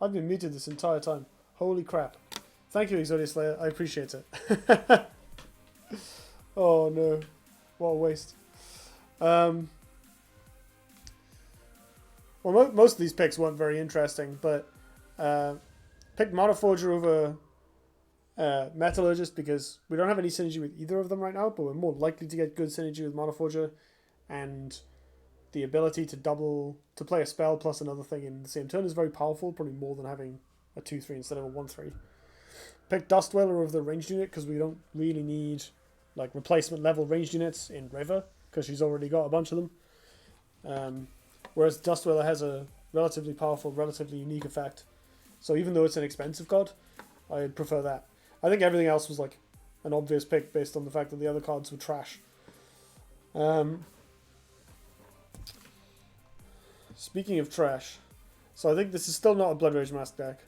I've been muted this entire time. Holy crap. Thank you, Exodia Slayer. I appreciate it. Oh no. What a waste. Well, most of these picks weren't very interesting, but picked Mana Forger over Metallurgist because we don't have any synergy with either of them right now, but we're more likely to get good synergy with Mana Forger, and the ability to play a spell plus another thing in the same turn is very powerful, probably more than having a 2/3 instead of a 1/3. Pick Dust Dweller over the ranged unit because we don't really need like replacement level ranged units in Reva because she's already got a bunch of them. Whereas Dust Dweller has a relatively powerful, relatively unique effect. So even though it's an expensive card, I'd prefer that. I think everything else was like an obvious pick based on the fact that the other cards were trash. Speaking of trash, so I think this is still not a Blood Rage Mask deck.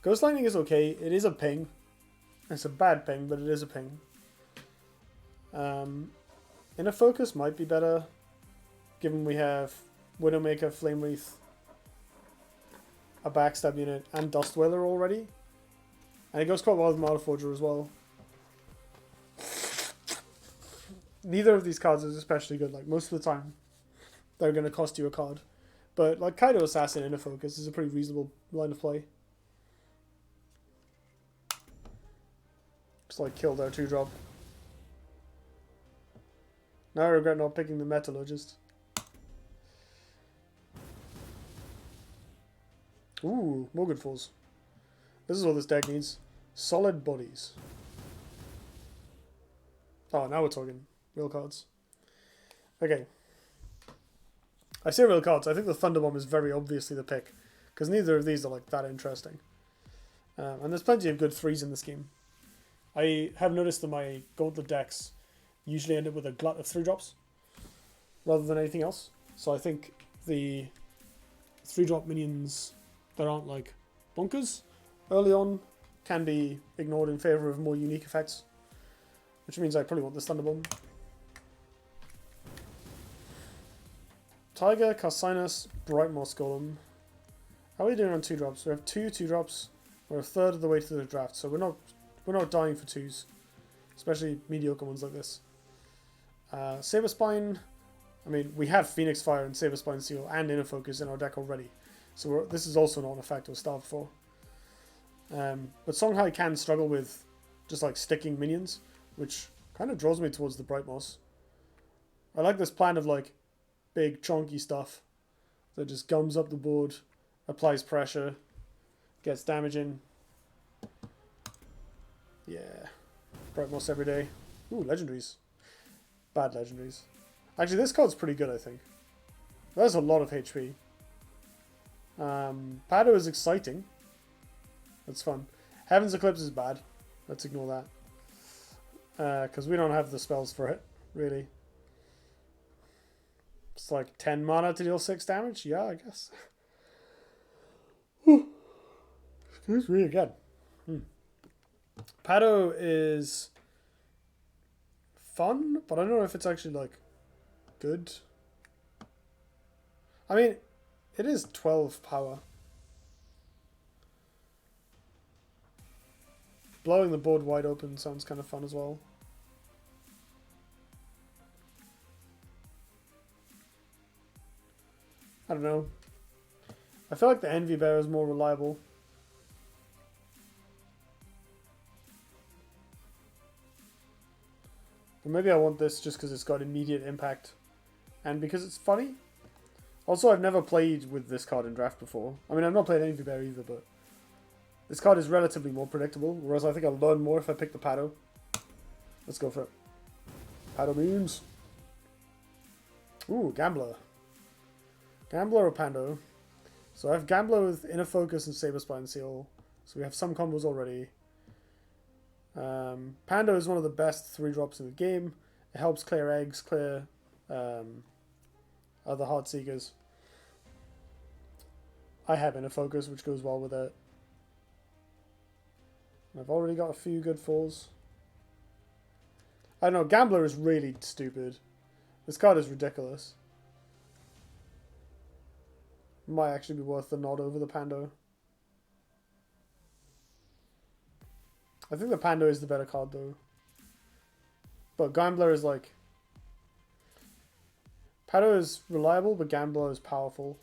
Ghost Lightning is okay. It is a ping. It's a bad ping, but it is a ping. Inner Focus might be better, given we have Widowmaker, Flame Wreath, a Backstab unit, and Dust Dweller already. And it goes quite well with Mana Forger as well. Neither of these cards is especially good. Like most of the time, they're going to cost you a card. But like Kaido Assassin Inner Focus is a pretty reasonable line of play. Just like kill their 2-drop. Now I regret not picking the Metallurgist. Ooh, more good falls. This is what this deck needs. Solid bodies. Oh, now we're talking real cards. Okay. I say real cards. I think the Thunder Bomb is very obviously the pick. Because neither of these are like that interesting. And there's plenty of good 3s in this game. I have noticed that my Gauntlet decks usually end up with a glut of 3-drops. Rather than anything else. So I think the 3-drop minions that aren't like bonkers early on can be ignored in favour of more unique effects. Which means I probably want this Thunder Bomb. Tiger, Carcinus, Bright Moss Golem. How are we doing on 2-drops? We have 2-2-drops. We're a third of the way to the draft, so we're not dying for 2s. Especially mediocre ones like this. Saberspine. I mean, we have Phoenix Fire and Saberspine Seal and Inner Focus in our deck already. So this is also not an effect we're starved for. But Songhai can struggle with just like sticking minions, which kind of draws me towards the Bright Moss. I like this plan of like big chonky stuff that just gums up the board, applies pressure, gets damage in. Yeah. Bright Moss every day. Ooh, legendaries. Bad legendaries. Actually, this card's pretty good, I think. There's a lot of HP. Pado is exciting. That's fun. Heaven's Eclipse is bad. Let's ignore that. Because we don't have the spells for it, really. It's like 10 mana to deal 6 damage? Yeah, I guess. Excuse me again. Pado is fun, but I don't know if it's actually like good. I mean, it is 12 power. Blowing the board wide open sounds kind of fun as well. I don't know. I feel like the Envy Bear is more reliable. But maybe I want this just because it's got immediate impact. And because it's funny. Also, I've never played with this card in draft before. I mean, I've not played Envy Bear either, but this card is relatively more predictable. Whereas I think I'll learn more if I pick the Pado. Let's go for it. Pado memes. Ooh, Gambler. Gambler or Pando. So I have Gambler with Inner Focus and Saberspine Seal. So we have some combos already. Pando is one of the best 3-drops in the game. It helps clear eggs, clear other Heartseekers. I have Inner Focus, which goes well with it. I've already got a few good falls. I don't know, Gambler is really stupid. This card is ridiculous. Might actually be worth the nod over the Pando. I think the Pando is the better card though. But Gambler is like... Pando is reliable, but Gambler is powerful.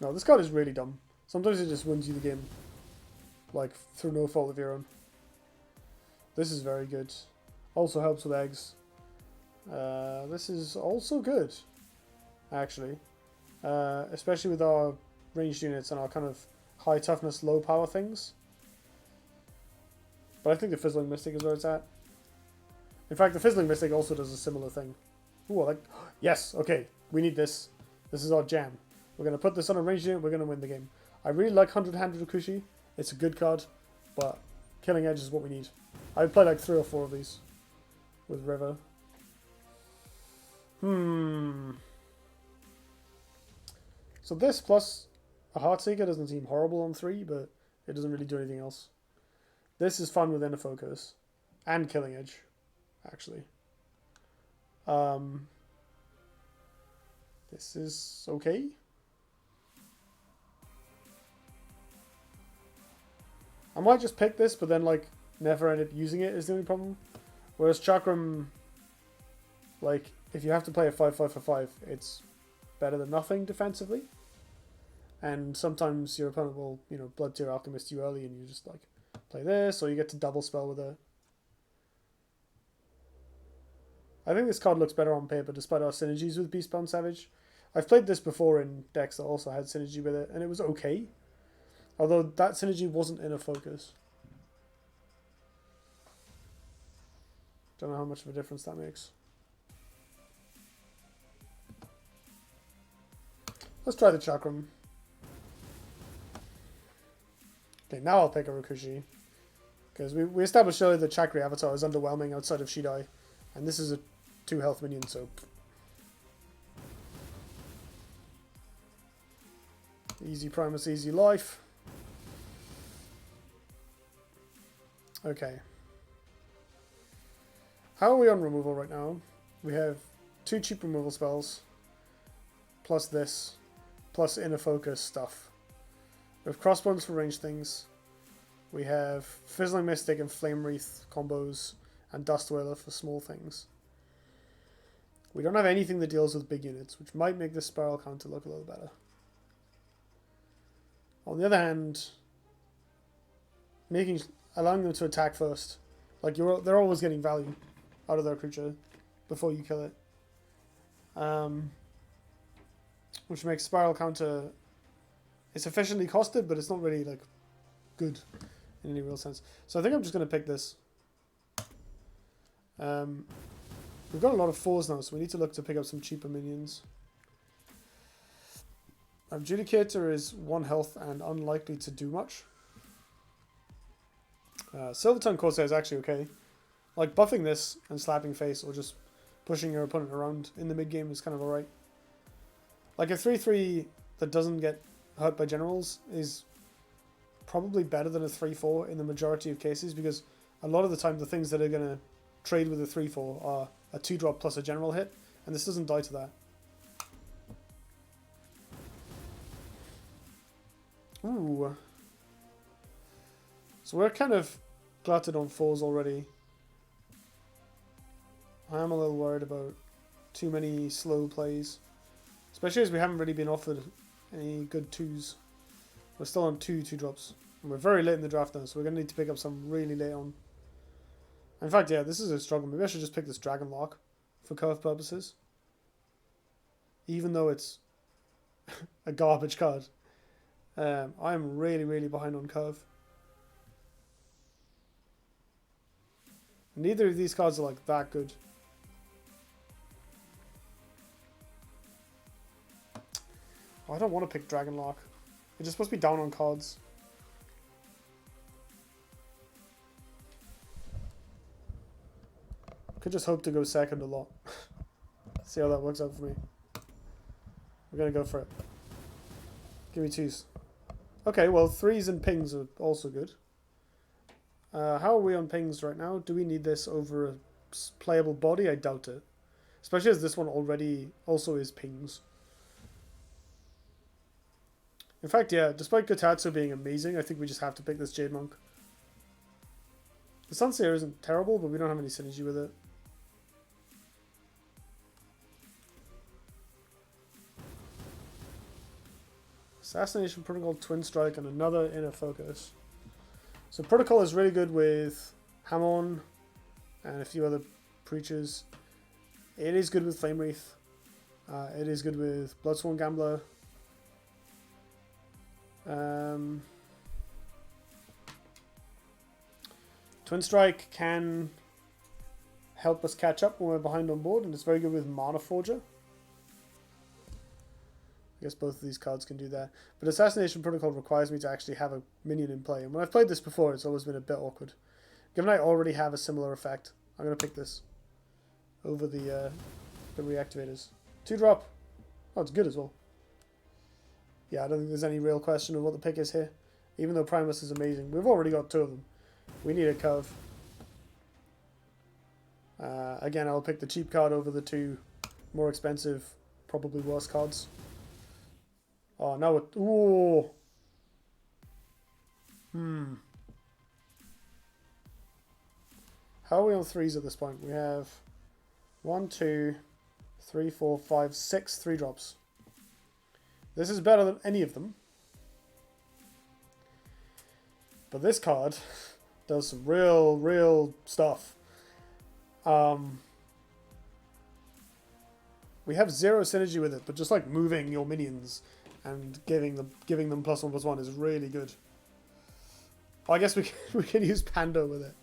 No, this card is really dumb. Sometimes it just wins you the game. Like, through no fault of your own. This is very good. Also helps with eggs. This is also good, actually. Especially with our ranged units and our kind of high toughness, low power things. But I think the Fizzling Mystic is where it's at. In fact, the Fizzling Mystic also does a similar thing. Ooh, I like... Yes, okay. We need this. This is our jam. We're going to put this on a ranged unit. We're going to win the game. I really like 100-handed Akushi. It's a good card, but Killing Edge is what we need. I would play like 3 or 4 of these with Reva. So this plus a Heartseeker doesn't seem horrible on 3, but it doesn't really do anything else. This is fun with Inner Focus and Killing Edge, actually. This is okay. I might just pick this, but then like never end up using it is the only problem. Whereas Chakram, like if you have to play a 5/5 for 5, it's better than nothing defensively. And sometimes your opponent will, you know, Blood Tear Alchemist you early, and you just like play this, or you get to double spell with it. I think this card looks better on paper, despite our synergies with Beastbound Savage. I've played this before in decks that also had synergy with it, and it was okay. Although that synergy wasn't Inner Focus. Don't know how much of a difference that makes. Let's try the Chakram. Okay, now I'll pick a Rikushi. Because we established earlier that Chakri Avatar is underwhelming outside of Shidai. And this is a 2 health minion, so... Easy Primus, easy life. Okay. How are we on removal right now? We have 2 cheap removal spells. Plus this. Plus Inner Focus stuff. We have Crossbones for ranged things. We have Fizzling Mystic and Flame Wreath combos. And Dust Wailer for small things. We don't have anything that deals with big units, which might make this spiral counter look a little better. On the other hand, allowing them to attack first, like they're always getting value out of their creature before you kill it, which makes spiral counter. It's efficiently costed, but it's not really like good in any real sense. So I think I'm just going to pick this. We've got a lot of 4s now, so we need to look to pick up some cheaper minions. Adjudicator is 1 health and unlikely to do much. Silvertongue Corsair is actually okay. Like buffing this and slapping face or just pushing your opponent around in the mid game is kind of alright. Like a 3/3 that doesn't get hurt by generals is probably better than a 3/4 in the majority of cases, because a lot of the time the things that are going to trade with a 3/4 are a 2-drop plus a general hit, and this doesn't die to that. Ooh. So we're kind of glutted on 4s already. I am a little worried about too many slow plays. Especially as we haven't really been offered any good 2s. We're still on 2 2-drops. And we're very late in the draft now, so we're going to need to pick up some really late on. In fact, yeah, this is a struggle. Maybe I should just pick this Dragon Lock for curve purposes. Even though it's a garbage card. I'm really, really behind on curve. Neither of these cards are like that good. Oh, I don't want to pick Dragon Lock. It's just supposed to be down on cards. Could just hope to go second a lot. See how that works out for me. We're going to go for it. Give me 2s. Okay, well 3s and pings are also good. How are we on pings right now? Do we need this over a playable body? I doubt it. Especially as this one already also is pings. In fact, yeah, despite Gotatsu being amazing, I think we just have to pick this Jade Monk. The Sunseer isn't terrible, but we don't have any synergy with it. Assassination Protocol, Twin Strike, and another Inner Focus. So Protocol is really good with Hamon and a few other preachers. It is good with Flame Wreath. It is good with Bloodsworn Gambler. Twin Strike can help us catch up when we're behind on board, and it's very good with Mana Forger. I guess both of these cards can do that. But Assassination Protocol requires me to actually have a minion in play. And when I've played this before, it's always been a bit awkward. Given I already have a similar effect, I'm going to pick this over the reactivators. 2-drop. Oh, it's good as well. Yeah, I don't think there's any real question of what the pick is here. Even though Primus is amazing. We've already got 2 of them. We need a curve. Again, I'll pick the cheap card over the 2 more expensive, probably worse cards. Oh, now it... Ooh. How are we on 3s at this point? We have 1, 2, 3, 4, 5, 6 3-drops. This is better than any of them. But this card does some real stuff. We have 0 synergy with it, but just like moving your minions and giving them +1/+1 is really good. Oh, I guess we can use Pando with it.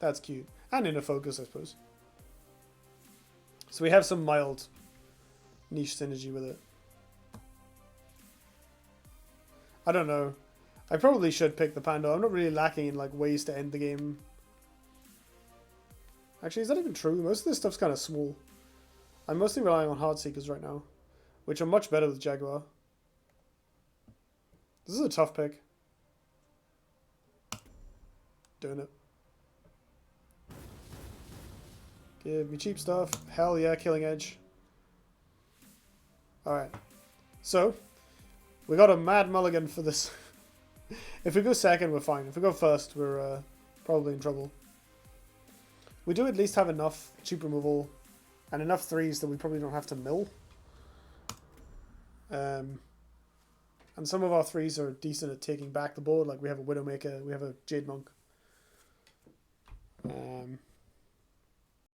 That's cute. And Inner Focus, I suppose. So we have some mild niche synergy with it. I don't know. I probably should pick the Pando. I'm not really lacking in like ways to end the game. Actually, is that even true? Most of this stuff's kind of small. I'm mostly relying on Heartseekers right now, which are much better with Jaguar. This is a tough pick. Doing it. Give me cheap stuff. Hell yeah, Killing Edge. Alright. So, we got a mad mulligan for this. If we go second, we're fine. If we go first, we're probably in trouble. We do at least have enough cheap removal and enough 3s that we probably don't have to mill. And some of our 3s are decent at taking back the board. Like we have a Widowmaker, we have a Jade Monk.